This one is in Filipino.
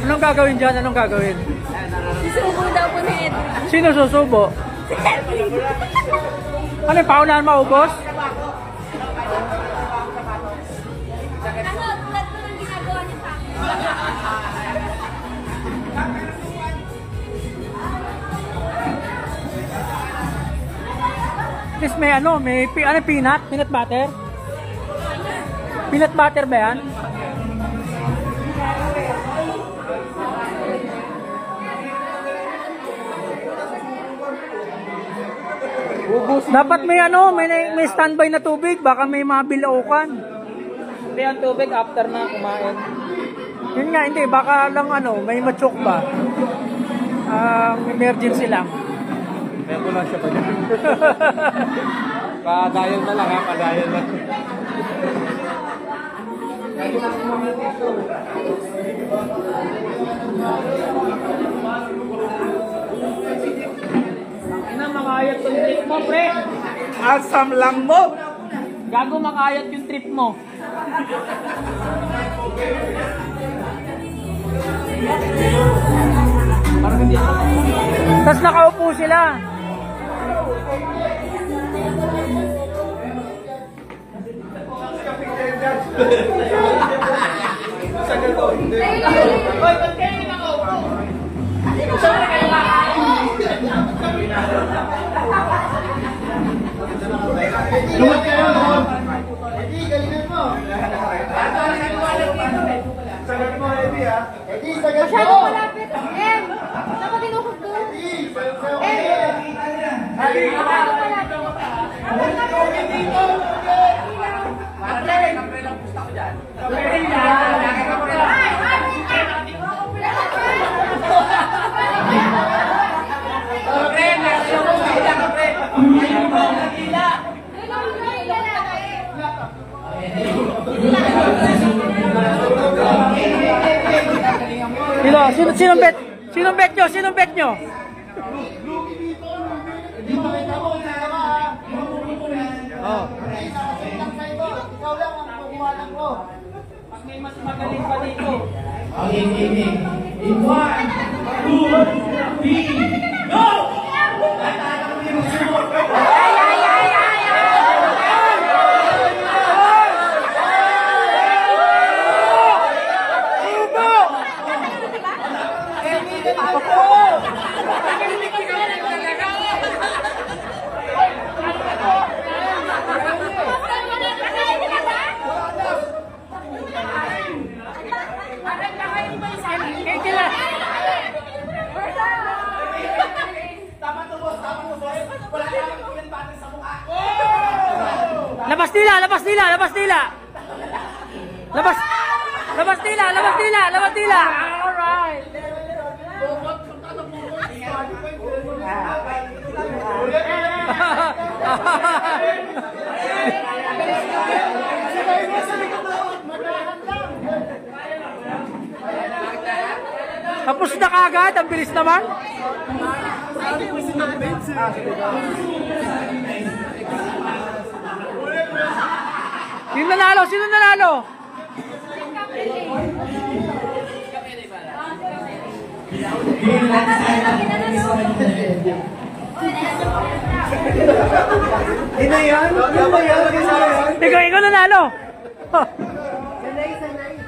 Anong gagawin dyan? Anong gagawin? Susubo daw po ni Ed. Sino susubo? Ano yung paunahan maubos? Tulad po ng ginagawa niya sa akin. Tapos may ano, peanut? Peanut butter? Peanut butter ba yan? Dapat may ano, may standby na tubig, baka may mabilaukan. Hindi ang tubig after na kumain. Yun nga, hindi, baka lang ano, may matsok ba? Emergency lang. Kaya ko lang siya pa dyan. Padayon na lang ha, padayon na. Makayat yung trip mo, pre. Asam lang mo. Gago, makayat yung trip mo. Tapos nakaupo sila. Lumot kayo, lumot. Eddie, galingan mo. Sagat mo, Eddie, ha? Eddie, sagat mo. Masyado malapit. Em, dapat tinukod doon. Eddie, sagat mo. Masyado malapit. Sinong bet? Sinong bet nyo? Sinong bet nyo? Oh. Ikaw lang ang kukuha lang ko. Pag may mas magaling pa dito. Okay. In 1, 2, 3, go! Labas nila, labas nila, labas nila. Labas nila, labas nila, labas nila. Alright. Tapos na kagad, ang bilis naman. Sino nanalo? Sino nanalo? Ikaw nanalo. Sanay.